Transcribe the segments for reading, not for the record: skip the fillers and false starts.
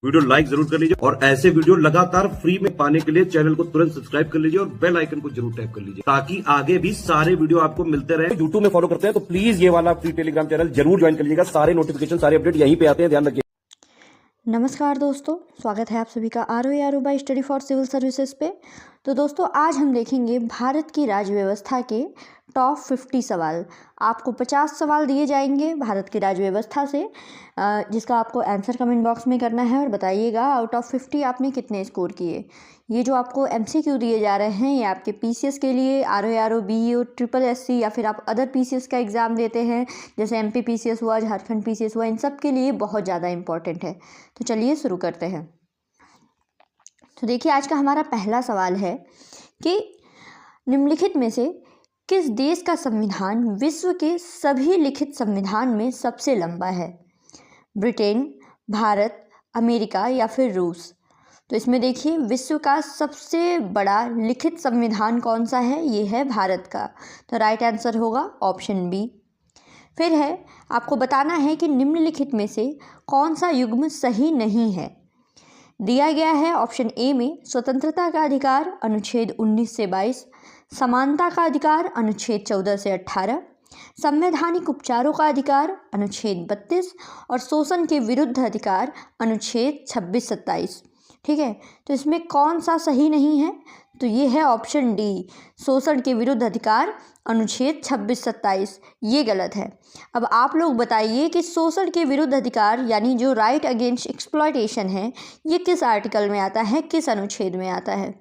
Video like जरूर कर लीजिए और ऐसे वीडियो लगातार फ्री में पाने के लिए चैनल को तुरंत सब्सक्राइब कर लीजिए और बेल आइकन को जरूर टैप कर लीजिए ताकि आगे भी सारे वीडियो आपको मिलते रहे। यूट्यूब में फॉलो करते हैं तो प्लीज ये वाला फ्री टेलीग्राम चैनल जरूर ज्वाइन कर लीजिएगा। सारे नोटिफिकेशन सारे अपडेट यहीं पे आते हैं, ध्यान रखिए। नमस्कार दोस्तों, स्वागत है आप सभी का RO by study for civil services पे। तो दोस्तों आज हम देखेंगे भारत की राज्य व्यवस्था के टॉप 50 सवाल। आपको 50 सवाल दिए जाएंगे भारत की राज्य व्यवस्था से, जिसका आपको आंसर कमेंट बॉक्स में करना है और बताइएगा आउट ऑफ 50 आपने कितने स्कोर किए। ये जो आपको एमसीक्यू दिए जा रहे हैं ये आपके पीसीएस के लिए, आरओ बीईओ ट्रिपल एससी या फिर आप अदर पीसीएस का एग्ज़ाम देते हैं जैसे एमपी पीसीएस हुआ, झारखंड पीसीएस हुआ, इन सब के लिए बहुत ज़्यादा इंपॉर्टेंट है। तो चलिए शुरू करते हैं। तो देखिए आज का हमारा पहला सवाल है कि निम्नलिखित में से किस देश का संविधान विश्व के सभी लिखित संविधान में सबसे लंबा है? ब्रिटेन, भारत, अमेरिका या फिर रूस? तो इसमें देखिए विश्व का सबसे बड़ा लिखित संविधान कौन सा है? ये है भारत का। तो राइट आंसर होगा ऑप्शन बी। फिर है आपको बताना है कि निम्नलिखित में से कौन सा युग्म सही नहीं है। दिया गया है ऑप्शन ए में स्वतंत्रता का अधिकार अनुच्छेद 19 से 22, समानता का अधिकार अनुच्छेद 14 से 18, संवैधानिक उपचारों का अधिकार अनुच्छेद 32 और शोषण के विरुद्ध अधिकार अनुच्छेद 26-27। ठीक है, तो इसमें कौन सा सही नहीं है? तो ये है ऑप्शन डी, शोषण के विरुद्ध अधिकार अनुच्छेद 26-27। ये गलत है। अब आप लोग बताइए कि शोषण के विरुद्ध अधिकार यानी जो राइट अगेंस्ट एक्सप्लॉयटेशन है ये किस आर्टिकल में आता है, किस अनुच्छेद में आता है?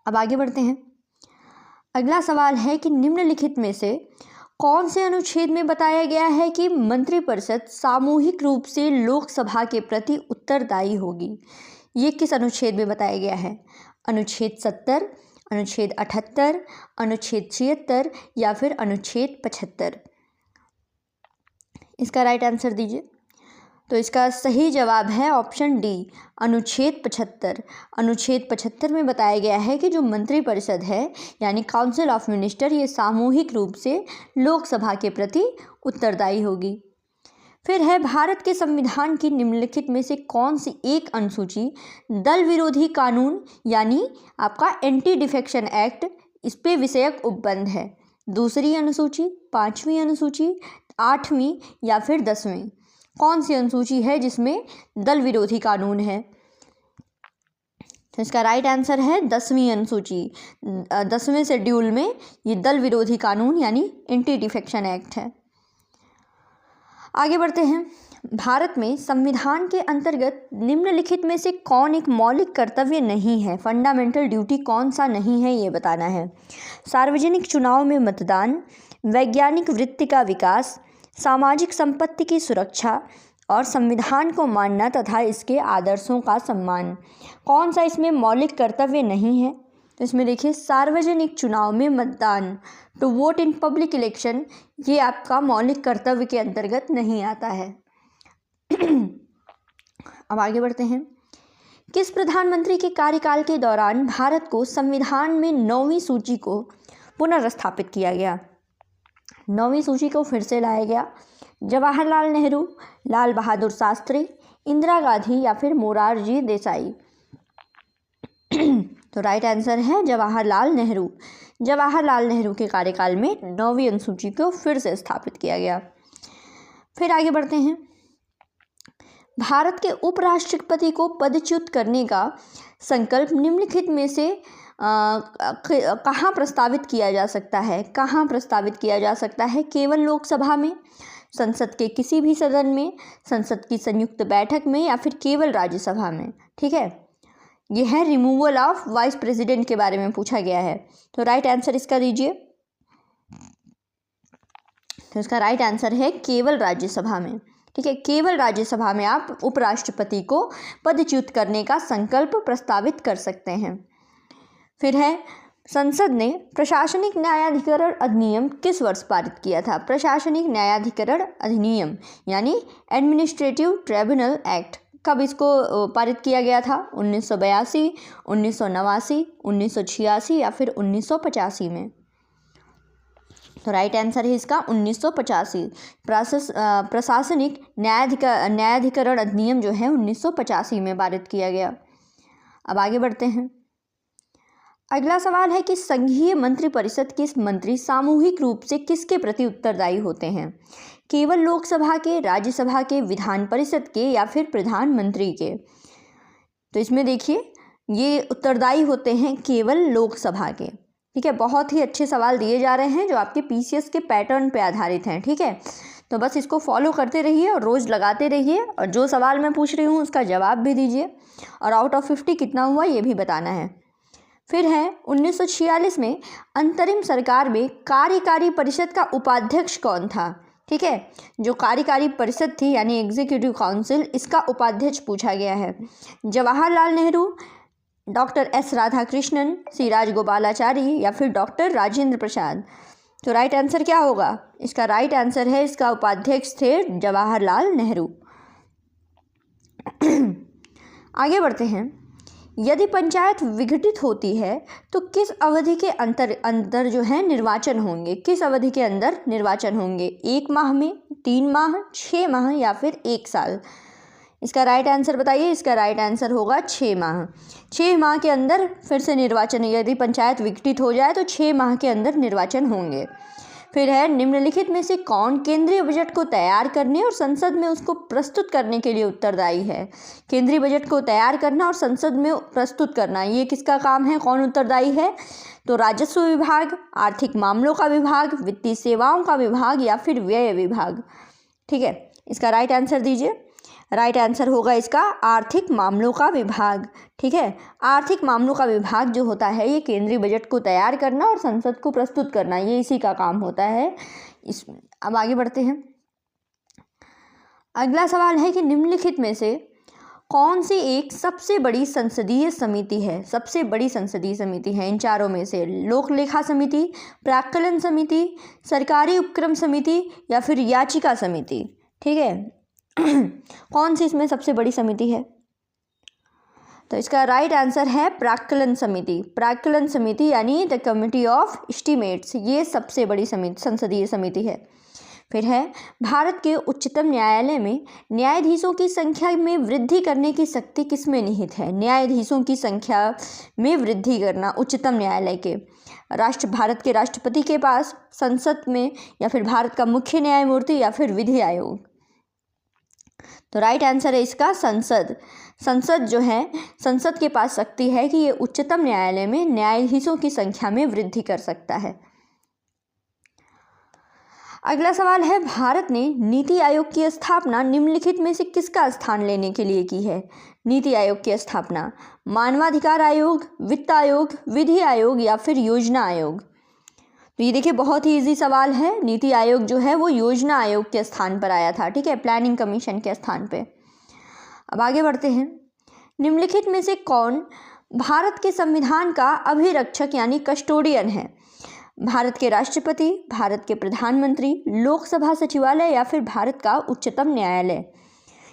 अब आगे बढ़ते हैं। अगला सवाल है कि निम्नलिखित में से कौन से अनुच्छेद में बताया गया है कि मंत्रिपरिषद सामूहिक रूप से लोकसभा के प्रति उत्तरदायी होगी? ये किस अनुच्छेद में बताया गया है? अनुच्छेद 70, अनुच्छेद 78, अनुच्छेद 76 या फिर अनुच्छेद 75? इसका राइट आंसर दीजिए। तो इसका सही जवाब है ऑप्शन डी, अनुच्छेद 75। अनुच्छेद 75 में बताया गया है कि जो मंत्रिपरिषद है यानी काउंसिल ऑफ मिनिस्टर ये सामूहिक रूप से लोकसभा के प्रति उत्तरदायी होगी। फिर है भारत के संविधान की निम्नलिखित में से कौन सी एक अनुसूची दल विरोधी कानून यानी आपका एंटी डिफेक्शन एक्ट इस पे विषयक उपबंध है? दूसरी अनुसूची, 5वीं अनुसूची, 8वीं या फिर 10वीं? कौन सी अनुसूची है जिसमें दल विरोधी कानून है? तो इसका राइट आंसर है 10वीं अनुसूची। 10वें शेड्यूल में ये दल विरोधी कानून यानी एंटी डिफेक्शन एक्ट है। आगे बढ़ते हैं। भारत में संविधान के अंतर्गत निम्नलिखित में से कौन एक मौलिक कर्तव्य नहीं है? फंडामेंटल ड्यूटी कौन सा नहीं है ये बताना है। सार्वजनिक चुनाव में मतदान, वैज्ञानिक वृत्ति का विकास, सामाजिक संपत्ति की सुरक्षा और संविधान को मानना तथा इसके आदर्शों का सम्मान। कौन सा इसमें मौलिक कर्तव्य नहीं है? तो इसमें देखिए सार्वजनिक चुनाव में मतदान, to vote in public election, ये आपका मौलिक कर्तव्य के अंतर्गत नहीं आता है। अब आगे बढ़ते हैं। किस प्रधानमंत्री के कार्यकाल के दौरान भारत को संविधान में 9वीं सूची को पुनर्स्थापित किया गया? 9वीं सूची को फिर से लाया गया। जवाहरलाल नेहरू, लाल बहादुर शास्त्री, इंदिरा गांधी या फिर मोरारजी देसाई? तो राइट आंसर है जवाहरलाल नेहरू। जवाहरलाल नेहरू के कार्यकाल में 9वीं अनुसूची को फिर से स्थापित किया गया। फिर आगे बढ़ते हैं। भारत के उपराष्ट्रपति को पदच्युत करने का संकल्प निम्नलिखित में से कहाँ प्रस्तावित किया जा सकता है? कहाँ प्रस्तावित किया जा सकता है? केवल लोकसभा में, संसद के किसी भी सदन में, संसद की संयुक्त बैठक में या फिर केवल राज्यसभा में? ठीक है, यह है रिमूवल ऑफ वाइस प्रेसिडेंट के बारे में पूछा गया है। तो राइट आंसर इसका दीजिए। तो इसका राइट आंसर है केवल राज्यसभा में। ठीक है, केवल राज्यसभा में आप उपराष्ट्रपति को पदच्युत करने का संकल्प प्रस्तावित कर सकते हैं। फिर है संसद ने प्रशासनिक न्यायाधिकरण अधिनियम किस वर्ष पारित किया था? प्रशासनिक न्यायाधिकरण अधिनियम यानी एडमिनिस्ट्रेटिव ट्रिब्यूनल एक्ट कब इसको पारित किया गया था? 1982, 1989, 1986 या फिर 1985 में? तो राइट आंसर है इसका 1985। प्रशासनिक न्यायाधिकरण अधिनियम जो है 1985 में पारित किया गया। अब आगे बढ़ते हैं। अगला सवाल है कि संघीय मंत्रिपरिषद के मंत्री सामूहिक रूप से किसके प्रति उत्तरदायी होते हैं? केवल लोकसभा के, राज्यसभा के, विधान परिषद के या फिर प्रधानमंत्री के? तो इसमें देखिए ये उत्तरदायी होते हैं केवल लोकसभा के। ठीक है, बहुत ही अच्छे सवाल दिए जा रहे हैं जो आपके पीसीएस के पैटर्न पे आधारित हैं। ठीक है, तो बस इसको फॉलो करते रहिए और रोज़ लगाते रहिए, और जो सवाल मैं पूछ रही हूँ उसका जवाब भी दीजिए, और आउट ऑफ 50 कितना हुआ ये भी बताना है। फिर है 1946 में अंतरिम सरकार में कार्यकारी परिषद का उपाध्यक्ष कौन था? ठीक है, जो कार्यकारी परिषद थी यानी एग्जीक्यूटिव काउंसिल, इसका उपाध्यक्ष पूछा गया है। जवाहरलाल नेहरू, डॉक्टर एस राधाकृष्णन, सी राजगोपालाचारी या फिर डॉक्टर राजेंद्र प्रसाद? तो राइट आंसर क्या होगा? इसका राइट आंसर है, इसका उपाध्यक्ष थे जवाहरलाल नेहरू। आगे बढ़ते हैं। यदि पंचायत विघटित होती है तो किस अवधि के अंदर जो है निर्वाचन होंगे? किस अवधि के अंदर निर्वाचन होंगे? 1 माह में, 3 माह, 6 माह या फिर 1 साल? इसका राइट आंसर बताइए। इसका राइट आंसर होगा 6 माह। 6 माह के अंदर फिर से निर्वाचन, यदि पंचायत विघटित हो जाए तो 6 माह के अंदर निर्वाचन होंगे। फिर है निम्नलिखित में से कौन केंद्रीय बजट को तैयार करने और संसद में उसको प्रस्तुत करने के लिए उत्तरदायी है? केंद्रीय बजट को तैयार करना और संसद में प्रस्तुत करना, ये किसका काम है? कौन उत्तरदायी है? तो राजस्व विभाग, आर्थिक मामलों का विभाग, वित्तीय सेवाओं का विभाग या फिर व्यय विभाग? ठीक है, इसका राइट आंसर दीजिए। राइट आंसर होगा इसका आर्थिक मामलों का विभाग। ठीक है, आर्थिक मामलों का विभाग जो होता है ये केंद्रीय बजट को तैयार करना और संसद को प्रस्तुत करना, ये इसी का काम होता है। अब आगे बढ़ते हैं। अगला सवाल है कि निम्नलिखित में से कौन सी एक सबसे बड़ी संसदीय समिति है? सबसे बड़ी संसदीय समिति है इन चारों में से? लोक लेखा समिति, प्राक्कलन समिति, सरकारी उपक्रम समिति या फिर याचिका समिति? ठीक है, कौन सी इसमें सबसे बड़ी समिति है? तो इसका राइट आंसर है प्राक्कलन समिति। प्राक्कलन समिति यानी द कमिटी ऑफ एस्टीमेट्स, ये सबसे बड़ी समिति, संसदीय समिति है। फिर है भारत के उच्चतम न्यायालय में न्यायाधीशों की संख्या में वृद्धि करने की शक्ति किसमें निहित है? न्यायाधीशों की संख्या में वृद्धि करना उच्चतम न्यायालय के भारत के राष्ट्रपति के पास, संसद में, या फिर भारत का मुख्य न्यायमूर्ति या फिर विधि आयोग? तो राइट आंसर है इसका संसद। संसद जो है, संसद के पास शक्ति है कि ये उच्चतम न्यायालय में न्यायाधीशों की संख्या में वृद्धि कर सकता है। अगला सवाल है, भारत ने नीति आयोग की स्थापना निम्नलिखित में से किसका स्थान लेने के लिए की है? नीति आयोग की स्थापना मानवाधिकार आयोग, वित्त आयोग, विधि आयोग या फिर योजना आयोग? तो ये देखिए बहुत ही इजी सवाल है। नीति आयोग जो है वो योजना आयोग के स्थान पर आया था। ठीक है, प्लानिंग कमीशन के स्थान पे। अब आगे बढ़ते हैं। निम्नलिखित में से कौन भारत के संविधान का अभिरक्षक यानी कस्टोडियन है? भारत के राष्ट्रपति, भारत के प्रधानमंत्री, लोकसभा सचिवालय या फिर भारत का उच्चतम न्यायालय?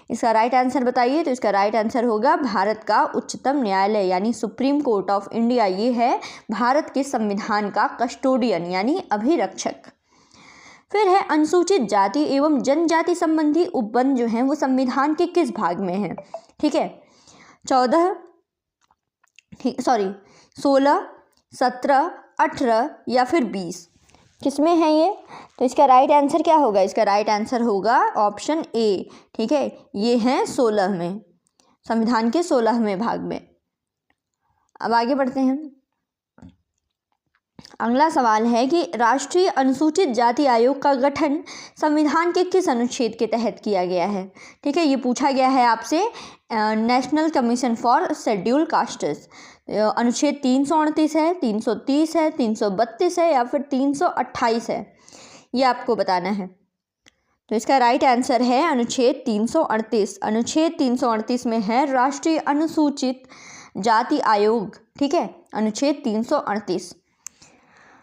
इसका राइट आंसर बताइए। तो इसका राइट आंसर होगा भारत का उच्चतम न्यायालय यानी सुप्रीम कोर्ट ऑफ इंडिया। ये है भारत के संविधान का कस्टोडियन यानी अभिरक्षक। फिर है अनुसूचित जाति एवं जनजाति संबंधी उपबंध जो हैं वो संविधान के किस भाग में है? ठीक है, 16, 17, 18 या फिर 20 किसमें है ये? तो इसका राइट आंसर क्या होगा? इसका राइट आंसर होगा ऑप्शन ए। ठीक है, ये हैं 16 में, संविधान के 16वें भाग में। अब आगे बढ़ते हैं। अगला सवाल है कि राष्ट्रीय अनुसूचित जाति आयोग का गठन संविधान के किस अनुच्छेद के तहत किया गया है? ठीक है, ये पूछा गया है आपसे national commission for schedule castes. अनुच्छेद 338 है, 330 है, 332 है या फिर 328 है, ये आपको बताना है। तो इसका राइट आंसर है अनुच्छेद 338। अनुच्छेद 338 में है राष्ट्रीय अनुसूचित जाति आयोग। ठीक है, अनुच्छेद 338।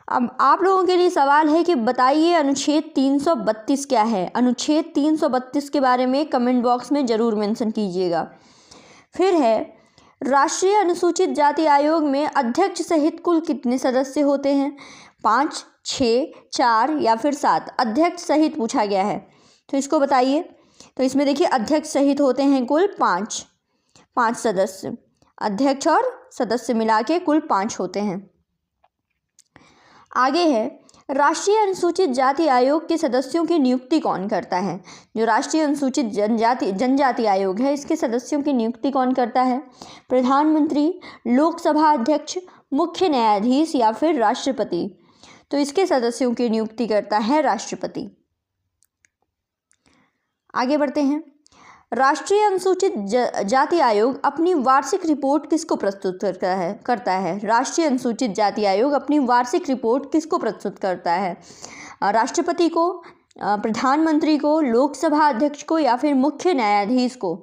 अब आप लोगों के लिए सवाल है कि बताइए अनुच्छेद 332 क्या है? अनुच्छेद 332 के बारे में कमेंट बॉक्स में ज़रूर मेंशन कीजिएगा। फिर है राष्ट्रीय अनुसूचित जाति आयोग में अध्यक्ष सहित कुल कितने सदस्य होते हैं? 5, 6, 4 या फिर 7 अध्यक्ष सहित पूछा गया है, तो इसको बताइए। तो इसमें देखिए अध्यक्ष सहित होते हैं कुल 5 सदस्य, अध्यक्ष और सदस्य मिला के कुल 5 होते हैं। आगे है, राष्ट्रीय अनुसूचित जाति आयोग के सदस्यों की नियुक्ति कौन करता है? जो राष्ट्रीय अनुसूचित जनजाति आयोग है, इसके सदस्यों की नियुक्ति कौन करता है? प्रधानमंत्री, लोकसभा अध्यक्ष, मुख्य न्यायाधीश या फिर राष्ट्रपति? तो इसके सदस्यों की नियुक्ति करता है राष्ट्रपति। आगे बढ़ते हैं, राष्ट्रीय अनुसूचित जाति आयोग अपनी वार्षिक रिपोर्ट किसको प्रस्तुत करता है? राष्ट्रीय अनुसूचित जाति आयोग अपनी वार्षिक रिपोर्ट किसको प्रस्तुत करता है? राष्ट्रपति को, प्रधानमंत्री को, लोकसभा अध्यक्ष को या फिर मुख्य न्यायाधीश को?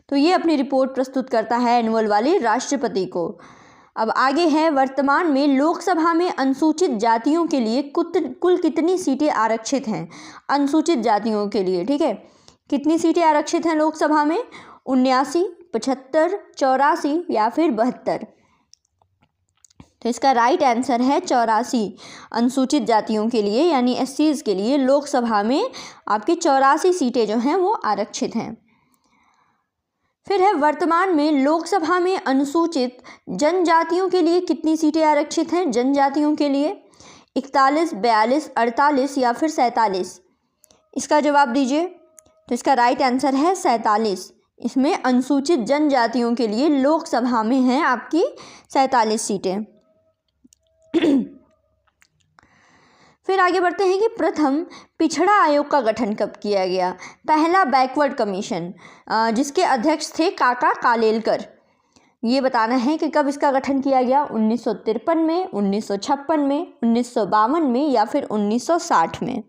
तो ये अपनी रिपोर्ट प्रस्तुत करता है एनुअल वाली राष्ट्रपति को। अब आगे है, वर्तमान में लोकसभा में अनुसूचित जातियों के लिए कुल कितनी सीटें आरक्षित हैं? अनुसूचित जातियों के लिए, ठीक है, कितनी सीटें आरक्षित हैं लोकसभा में? 79, 75, 84 या फिर 72? तो इसका राइट आंसर है 84। अनुसूचित जातियों के लिए यानी एससीज के लिए लोकसभा में आपकी 84 सीटें जो हैं वो आरक्षित हैं। फिर है, वर्तमान में लोकसभा में अनुसूचित जनजातियों के लिए कितनी सीटें आरक्षित हैं? जनजातियों के लिए 41, 42, 48 या फिर 47? इसका जवाब दीजिए। तो इसका राइट आंसर है 47। इसमें अनुसूचित जनजातियों के लिए लोकसभा में हैं आपकी 47 सीटें। फिर आगे बढ़ते हैं कि प्रथम पिछड़ा आयोग का गठन कब किया गया? पहला बैकवर्ड कमीशन, जिसके अध्यक्ष थे काका कालेलकर, ये बताना है कि कब इसका गठन किया गया? 1953 में, 1956 में, 1952 में या फिर 1960 में?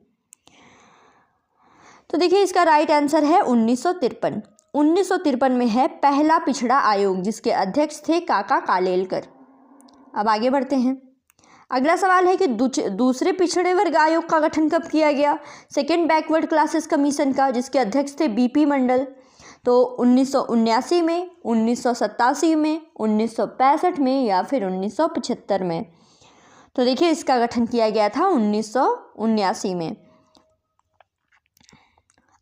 तो देखिए इसका राइट आंसर है 1953। 1953 में है पहला पिछड़ा आयोग, जिसके अध्यक्ष थे काका कालेलकर। अब आगे बढ़ते हैं, अगला सवाल है कि दूसरे पिछड़े वर्ग आयोग का गठन कब किया गया? सेकेंड बैकवर्ड क्लासेस कमीशन का, जिसके अध्यक्ष थे बीपी मंडल। तो 1979 में, 1987 में, 1965 में या फिर 1975 में? तो देखिए इसका गठन किया गया था 1979 में।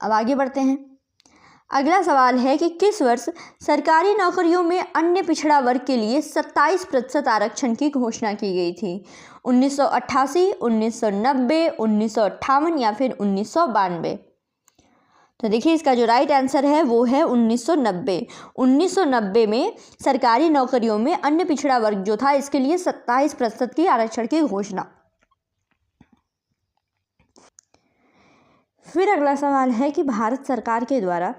अब आगे बढ़ते हैं, अगला सवाल है कि किस वर्ष सरकारी नौकरियों में अन्य पिछड़ा वर्ग के लिए 27% आरक्षण की घोषणा की गई थी? 1988, 1990, 1958 या फिर 1992? तो देखिए इसका जो राइट आंसर है वो है 1990। 1990 में सरकारी नौकरियों में अन्य पिछड़ा वर्ग जो था, इसके लिए 27% की आरक्षण की घोषणा। फिर अगला सवाल है कि भारत सरकार के द्वारा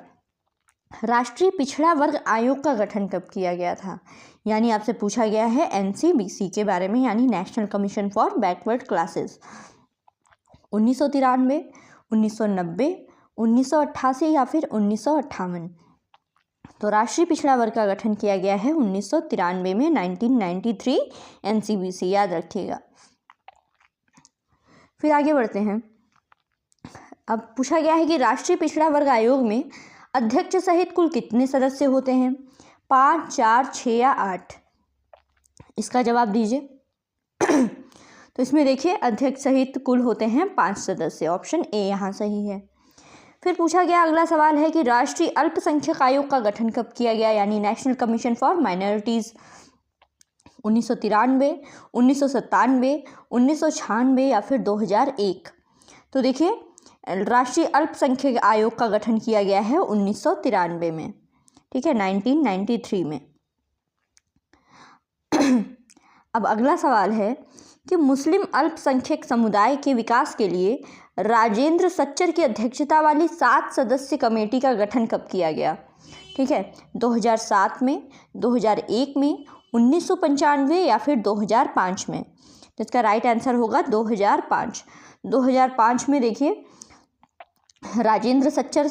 राष्ट्रीय पिछड़ा वर्ग आयोग का गठन कब किया गया था? यानी आपसे पूछा गया है एनसीबीसी के बारे में, यानी national commission for backward classes. 1993, 1990, 1988 या फिर 1958? तो राष्ट्रीय पिछड़ा वर्ग का गठन किया गया है 1993 में, 1993 एनसीबीसी, याद रखिएगा। फिर आगे बढ़ते हैं, अब पूछा गया है कि राष्ट्रीय पिछड़ा वर्ग आयोग में अध्यक्ष सहित कुल कितने सदस्य होते हैं? 5, 4, 6 या 8? इसका जवाब दीजिए। तो इसमें देखिए अध्यक्ष सहित कुल होते हैं 5 सदस्य, ऑप्शन ए यहाँ सही है। फिर पूछा गया अगला सवाल है कि राष्ट्रीय अल्पसंख्यक आयोग का गठन कब किया गया? यानी नेशनल कमीशन फॉर माइनॉरिटीज़। 1993, 1997, 1996 या फिर 2001? तो देखिए राष्ट्रीय अल्पसंख्यक आयोग का गठन किया गया है 1993 में, ठीक है, 1993 में। अब अगला सवाल है कि मुस्लिम अल्पसंख्यक समुदाय के विकास के लिए राजेंद्र सच्चर की अध्यक्षता वाली 7 सदस्य कमेटी का गठन कब किया गया? ठीक है, 2007 में, 2001 में, 1995 या फिर 2005 में? तो इसका राइट आंसर होगा 2005। 2005 में देखिए राजेंद्र सच्चर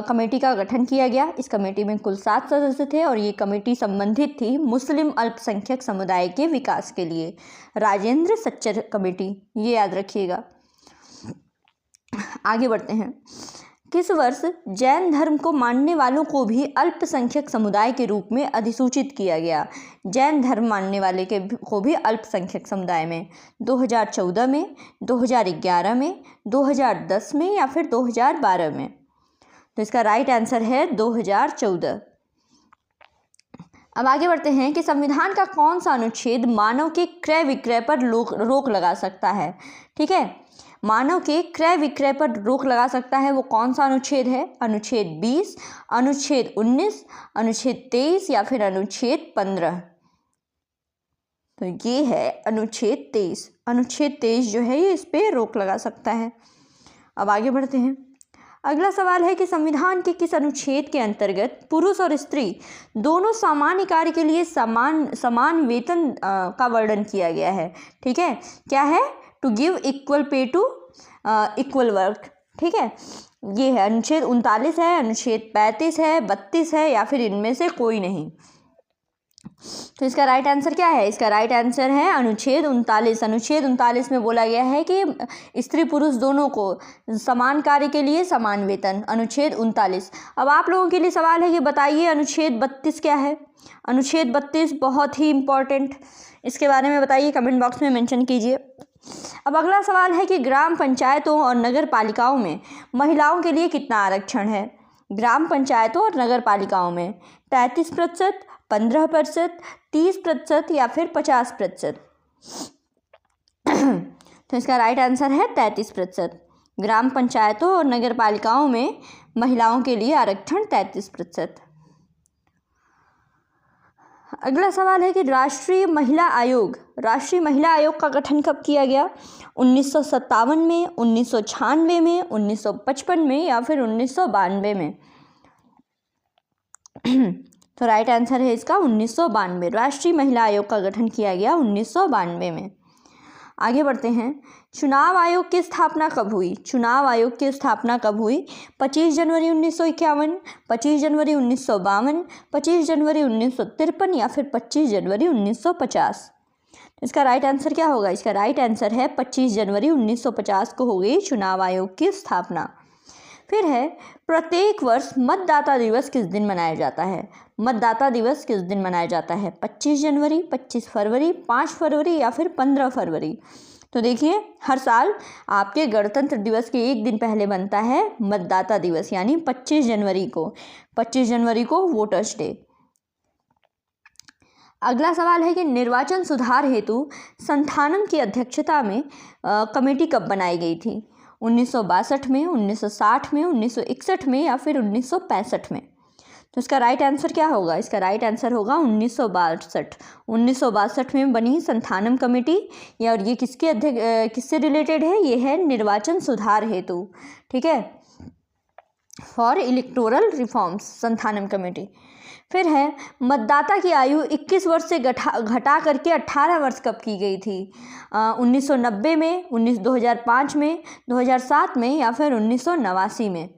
कमेटी का गठन किया गया। इस कमेटी में कुल 7 सदस्य थे और ये कमेटी संबंधित थी मुस्लिम अल्पसंख्यक समुदाय के विकास के लिए। राजेंद्र सच्चर कमेटी, ये याद रखिएगा। आगे बढ़ते हैं, किस वर्ष जैन धर्म को मानने वालों को भी अल्पसंख्यक समुदाय के रूप में अधिसूचित किया गया? जैन धर्म मानने वाले को भी अल्पसंख्यक समुदाय में 2014 में, 2011 में, 2010 में या फिर 2012 में? तो इसका राइट आंसर है 2014। अब आगे बढ़ते हैं कि संविधान का कौन सा अनुच्छेद मानव के क्रय विक्रय पर रोक लगा सकता है? ठीक है, मानव के क्रय विक्रय पर रोक लगा सकता है, वो कौन सा अनुच्छेद है? अनुच्छेद 20, अनुच्छेद 19, अनुच्छेद 23 या फिर अनुच्छेद 15? तो ये है अनुच्छेद 23। अनुच्छेद 23 जो है ये इस पर रोक लगा सकता है। अब आगे बढ़ते हैं। अगला सवाल है कि संविधान के किस अनुच्छेद के अंतर्गत पुरुष और स्त्री दोनों सामान्य कार्य के लिए समान वेतन का वर्णन किया गया है? ठीक है, क्या है? To give equal pay to equal work. ठीक है, ये है अनुच्छेद 39 है, अनुच्छेद 35 है, 32 है या फिर इनमें से कोई नहीं? तो इसका राइट आंसर क्या है? इसका राइट आंसर है अनुच्छेद 39। अनुच्छेद 39 में बोला गया है कि स्त्री पुरुष दोनों को समान कार्य के लिए समान वेतन। अनुच्छेद 39। अब आप लोगों के लिए सवाल है कि बताइए अनुच्छेद 32 क्या है? अनुच्छेद 32 बहुत ही इम्पॉर्टेंट, इसके बारे में बताइए, कमेंट बॉक्स में मेंशन कीजिए। अब अगला सवाल है कि ग्राम पंचायतों और नगर पालिकाओं में महिलाओं के लिए कितना आरक्षण है? ग्राम पंचायतों और नगर पालिकाओं में 33%, 15%, 30% या फिर 50%? तो इसका राइट आंसर है 33%। ग्राम पंचायतों और नगर पालिकाओं में महिलाओं के लिए आरक्षण 33%। अगला सवाल है कि राष्ट्रीय महिला आयोग का गठन कब किया गया? 1957 में, 1996 में, 1955 में या फिर 1992 में? तो राइट आंसर है इसका 1992। राष्ट्रीय महिला आयोग का गठन किया गया 1992 में। आगे बढ़ते हैं। चुनाव आयोग की स्थापना कब हुई? चुनाव आयोग की स्थापना कब हुई? 25 जनवरी 1951, 25 जनवरी 1952, 25 जनवरी 1953 या फिर 25 जनवरी 1950? इसका राइट आंसर क्या होगा? इसका राइट आंसर है 25 जनवरी 1950 को हो गई चुनाव आयोग की स्थापना। फिर है प्रत्येक वर्ष मतदाता दिवस किस दिन मनाया जाता है? मतदाता दिवस किस दिन मनाया जाता है? 25 जनवरी, 25 फरवरी, 5 फरवरी या फिर 15 फरवरी? तो देखिए, हर साल आपके गणतंत्र दिवस के एक दिन पहले बनता है मतदाता दिवस, यानी 25 जनवरी को। 25 जनवरी को वोटर्स डे। अगला सवाल है कि निर्वाचन सुधार हेतु संथानम की अध्यक्षता में कमेटी कब बनाई गई थी? 1962 में, 1960 में, 1961 में या फिर 1965 में? तो इसका राइट आंसर क्या होगा? इसका राइट आंसर होगा 1962। 1962 में बनी संथानम कमेटी, और ये किससे रिलेटेड है? ये है निर्वाचन सुधार हेतु। ठीक है, for electoral reforms, Santhanam committee. फिर है मतदाता की आयु 21 वर्ष से घटा करके 18 वर्ष कब की गई थी? 1990 में, 2005 में, 2007 में या फिर 1989 में?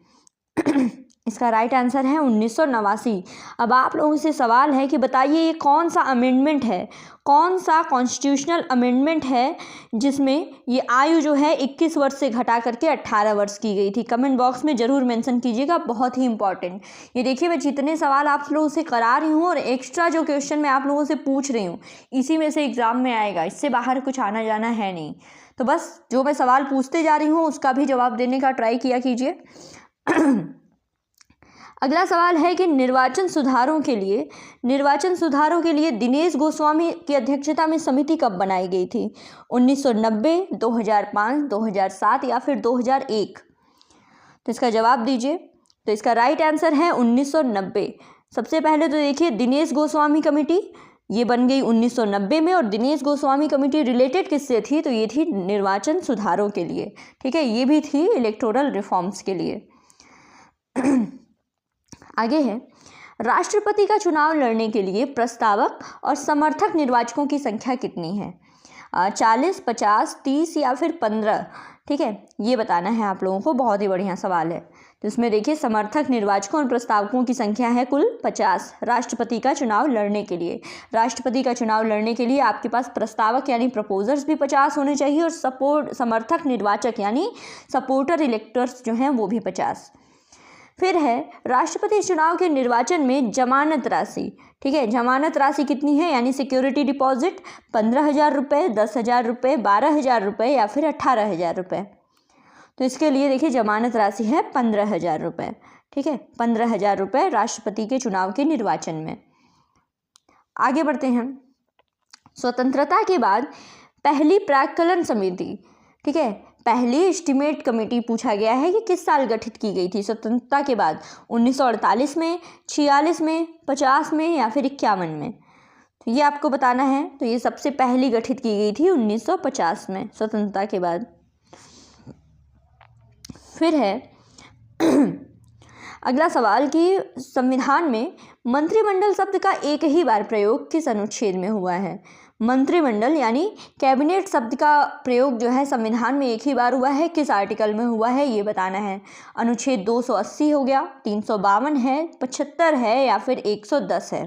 इसका राइट आंसर है 1989। अब आप लोगों से सवाल है कि बताइए ये कौन सा अमेंडमेंट है, कौन सा कॉन्स्टिट्यूशनल अमेंडमेंट है जिसमें ये आयु जो है 21 वर्ष से घटा करके 18 वर्ष की गई थी? कमेंट बॉक्स में ज़रूर मेंशन कीजिएगा, बहुत ही इंपॉर्टेंट। ये देखिए, मैं जितने सवाल आप लोगों से करा रही हूँ और एक्स्ट्रा जो क्वेश्चन मैं आप लोगों से पूछ रही हूँ, इसी में से एग्ज़ाम में आएगा, इससे बाहर कुछ आना जाना है नहीं। तो बस जो मैं सवाल पूछते जा रही हूँ उसका भी जवाब देने का ट्राई किया कीजिए। अगला सवाल है कि निर्वाचन सुधारों के लिए दिनेश गोस्वामी की अध्यक्षता में समिति कब बनाई गई थी? 1990, 2005, 2007 या फिर 2001? तो इसका जवाब दीजिए। तो इसका राइट आंसर है 1990। सबसे पहले तो देखिए, दिनेश गोस्वामी कमेटी ये बन गई 1990 में, और दिनेश गोस्वामी कमेटी रिलेटेड किससे थी? तो ये थी निर्वाचन सुधारों के लिए। ठीक है, ये भी थी इलेक्टोरल रिफॉर्म्स के लिए। आगे है, राष्ट्रपति का चुनाव लड़ने के लिए प्रस्तावक और समर्थक निर्वाचकों की संख्या कितनी है? 40, 50, 30 या फिर 15? ठीक है, ये बताना है आप लोगों को। बहुत ही बढ़िया सवाल है। तो इसमें देखिए, समर्थक निर्वाचकों और प्रस्तावकों की संख्या है कुल 50 राष्ट्रपति का चुनाव लड़ने के लिए। राष्ट्रपति का चुनाव लड़ने के लिए आपके पास प्रस्तावक यानी प्रपोजर्स भी 50 होने चाहिए, और समर्थक निर्वाचक यानी सपोर्टर इलेक्टर्स जो हैं वो भी 50। फिर है राष्ट्रपति चुनाव के निर्वाचन में जमानत राशि। ठीक है, जमानत राशि कितनी है, यानी सिक्योरिटी डिपॉजिट 15,000 रुपये, 10,000 रुपये, 12,000 रुपये या फिर 18,000 रुपये। तो इसके लिए देखिए जमानत राशि है 15,000 रुपये। ठीक है, 15,000 रुपये राष्ट्रपति के चुनाव के निर्वाचन में। आगे बढ़ते हैं। स्वतंत्रता के बाद पहली प्राक्कलन समिति, ठीक है, पहली एस्टीमेट कमेटी पूछा गया है कि किस साल गठित की गई थी स्वतंत्रता के बाद, 1948 में, 46 में, 50 में या फिर 51 में। तो ये आपको बताना है। तो ये सबसे पहली गठित की गई थी 1950 में स्वतंत्रता के बाद। फिर है अगला सवाल कि संविधान में मंत्रिमंडल शब्द का एक ही बार प्रयोग किस अनुच्छेद में हुआ है। मंत्रिमंडल यानी कैबिनेट शब्द का प्रयोग जो है संविधान में एक ही बार हुआ है, किस आर्टिकल में हुआ है ये बताना है। अनुच्छेद 280 हो गया, 352 है, 75 है या फिर 110 है।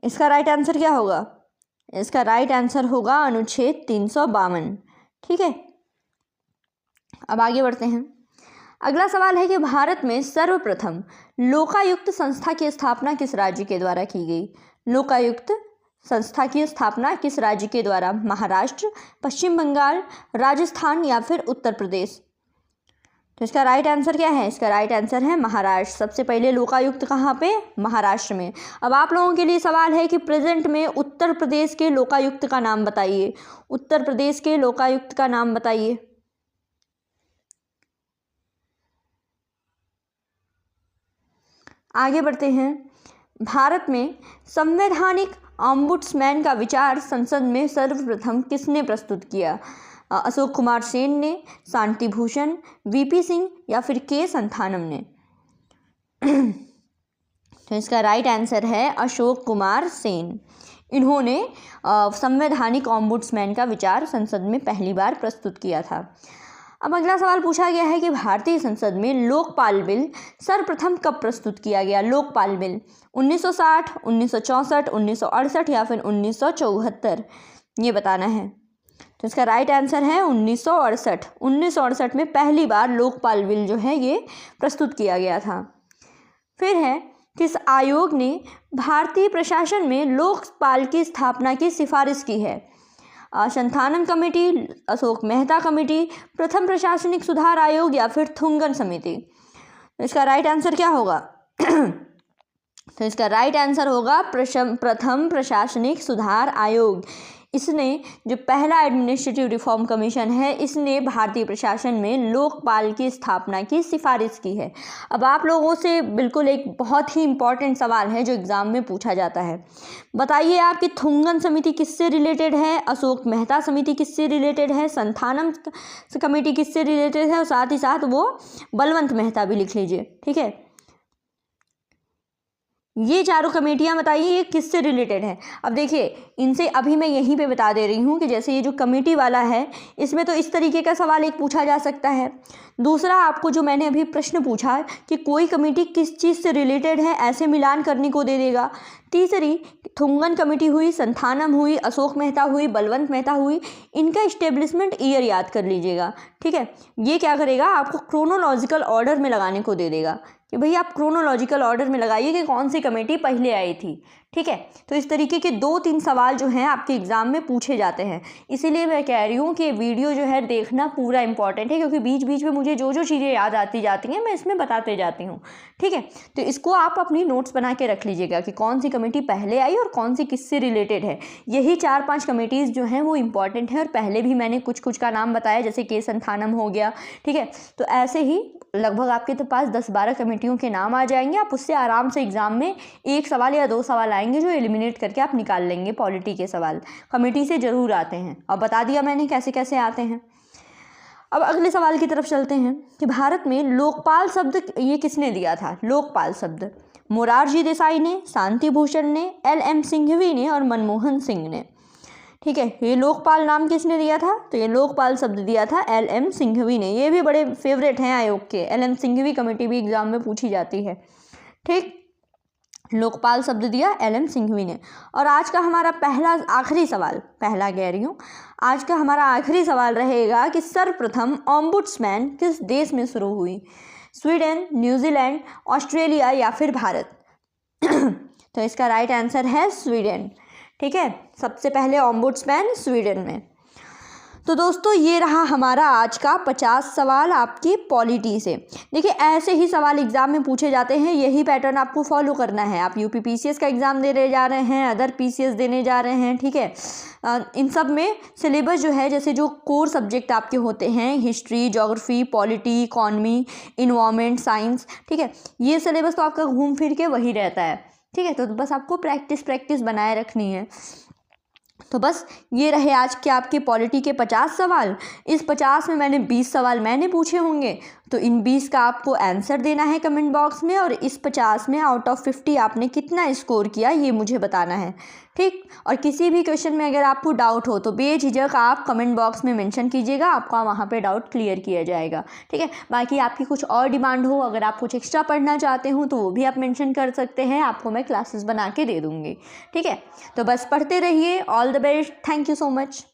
इसका राइट आंसर क्या होगा? इसका राइट आंसर होगा अनुच्छेद 352। ठीक है, अब आगे बढ़ते हैं। अगला सवाल है कि भारत में सर्वप्रथम लोकायुक्त संस्था की स्थापना किस राज्य के द्वारा की गई। लोकायुक्त संस्था की स्थापना किस राज्य के द्वारा? महाराष्ट्र, पश्चिम बंगाल, राजस्थान या फिर उत्तर प्रदेश। तो इसका राइट आंसर क्या है? इसका राइट आंसर है महाराष्ट्र। सबसे पहले लोकायुक्त कहाँ पे? महाराष्ट्र में। अब आप लोगों के लिए सवाल है कि प्रेजेंट में उत्तर प्रदेश के लोकायुक्त का नाम बताइए। उत्तर प्रदेश के लोकायुक्त का नाम बताइए। आगे बढ़ते हैं। भारत में संवैधानिक ऑम्बुड्समैन का विचार संसद में सर्वप्रथम किसने प्रस्तुत किया? अशोक कुमार सेन ने, शांति भूषण, वीपी सिंह या फिर के संथानम ने। तो इसका राइट आंसर है अशोक कुमार सेन। इन्होंने संवैधानिक ऑम्बुड्समैन का विचार संसद में पहली बार प्रस्तुत किया था। अब अगला सवाल पूछा गया है कि भारतीय संसद में लोकपाल बिल सर्वप्रथम कब प्रस्तुत किया गया? लोकपाल बिल 1960, 1964, 1968 या फिर 1974, ये बताना है। तो इसका राइट आंसर है 1968। 1968 में पहली बार लोकपाल बिल जो है ये प्रस्तुत किया गया था। फिर है किस आयोग ने भारतीय प्रशासन में लोकपाल की स्थापना की सिफारिश की है? संथानम कमेटी, अशोक मेहता कमेटी, प्रथम प्रशासनिक सुधार आयोग या फिर थुंगन समिति। तो इसका राइट आंसर क्या होगा? तो इसका राइट आंसर होगा प्रथम प्रशासनिक सुधार आयोग। इसने जो पहला एडमिनिस्ट्रेटिव रिफॉर्म कमीशन है, इसने भारतीय प्रशासन में लोकपाल की स्थापना की सिफारिश की है। अब आप लोगों से बिल्कुल एक बहुत ही इम्पॉर्टेंट सवाल है जो एग्ज़ाम में पूछा जाता है। बताइए आपकी थुंगन समिति किससे रिलेटेड है, अशोक मेहता समिति किससे रिलेटेड है, संथानम कमेटी किससे रिलेटेड है, और साथ ही साथ वो बलवंत मेहता भी लिख लीजिए। ठीक है, ये चारों कमेटियां बताइए ये किससे रिलेटेड है। अब देखिए इनसे अभी मैं यहीं पे बता दे रही हूँ कि जैसे ये जो कमेटी वाला है इसमें तो इस तरीके का सवाल एक पूछा जा सकता है। दूसरा आपको जो मैंने अभी प्रश्न पूछा कि कोई कमेटी किस चीज़ से रिलेटेड है, ऐसे मिलान करने को दे देगा। तीसरी थुंगन कमेटी हुई, संथानम हुई, अशोक मेहता हुई, बलवंत मेहता हुई, इनका इस्टेब्लिशमेंट ईयर याद कर लीजिएगा। ठीक है, ये क्या करेगा आपको क्रोनोलॉजिकल ऑर्डर में लगाने को दे देगा कि भाई आप क्रोनोलॉजिकल ऑर्डर में लगाइए कि कौन सी कमेटी पहले आई थी। ठीक है, तो इस तरीके के 2-3 सवाल जो हैं आपके एग्ज़ाम में पूछे जाते हैं। इसीलिए मैं कह रही हूँ कि ये वीडियो जो है देखना पूरा इंपॉर्टेंट है, क्योंकि बीच बीच में मुझे जो जो चीज़ें याद आती जाती हैं मैं इसमें बताते जाती हूँ। ठीक है, तो इसको आप अपनी नोट्स बना के रख लीजिएगा कि कौन सी कमेटी पहले आई और कौन सी किससे रिलेटेड है। यही 4-5 कमेटीज़ जो हैं वो इंपॉर्टेंट है, और पहले भी मैंने कुछ कुछ का नाम बताया, जैसे के संथानम हो गया। ठीक है, तो ऐसे ही लगभग आपके तो पास 10-12 कमेटियों के नाम आ जाएंगे। आप उससे आराम से एग्जाम में 1 सवाल या 2 सवाल आएंगे जो एलिमिनेट करके आप निकाल लेंगे। पॉलिटी के सवाल कमेटी से ज़रूर आते हैं, और बता दिया मैंने कैसे कैसे आते हैं। अब अगले सवाल की तरफ चलते हैं कि भारत में लोकपाल शब्द ये किसने दिया था? लोकपाल शब्द मोरारजी देसाई ने, शांति भूषण ने, LM सिंघवी ने और मनमोहन सिंह ने। ठीक है, ये लोकपाल नाम किसने दिया था? तो ये लोकपाल शब्द दिया था LM सिंघवी ने। ये भी बड़े फेवरेट हैं आयोग के। LM सिंघवी कमेटी भी एग्जाम में पूछी जाती है। ठीक, लोकपाल शब्द दिया LM सिंघवी ने। और आज का हमारा आखिरी सवाल, पहला कह रही हूँ, आज का हमारा आखिरी सवाल रहेगा कि सर्वप्रथम ऑम्बुड्समैन किस देश में शुरू हुई? स्वीडन, न्यूजीलैंड, ऑस्ट्रेलिया या फिर भारत। तो इसका राइट आंसर है स्वीडन। ठीक है, सबसे पहले ओम्बुड्समैन स्वीडन में। तो दोस्तों ये रहा हमारा आज का 50 सवाल आपकी पॉलिटी से। देखिए ऐसे ही सवाल एग्ज़ाम में पूछे जाते हैं, यही पैटर्न आपको फॉलो करना है। आप यूपी पीसीएस का एग्ज़ाम देने जा रहे हैं, अदर पीसीएस देने जा रहे हैं, ठीक है। इन सब में सिलेबस जो है, जैसे जो कोर सब्जेक्ट आपके होते हैं, history, geography, polity, economy, environment, science, ठीक है, ये सिलेबस तो आपका घूम फिर के वही रहता है। ठीक है, तो बस आपको प्रैक्टिस बनाए रखनी है। तो बस ये रहे आज के आपके पॉलिटी के 50 सवाल। इस 50 में मैंने 20 सवाल मैंने पूछे होंगे, तो इन 20 का आपको आंसर देना है कमेंट बॉक्स में, और इस 50 में आउट ऑफ 50 आपने कितना स्कोर किया ये मुझे बताना है। ठीक, और किसी भी क्वेश्चन में अगर आपको डाउट हो तो बेझिझक आप कमेंट बॉक्स में मेंशन कीजिएगा, आपका वहाँ पे डाउट क्लियर किया जाएगा। ठीक है, बाकी आपकी कुछ और डिमांड हो, अगर आप कुछ एक्स्ट्रा पढ़ना चाहते हो तो वो भी आप मेंशन कर सकते हैं, आपको मैं क्लासेस बना के दे दूँगी। ठीक है, तो बस पढ़ते रहिए। All the best, thank you so much.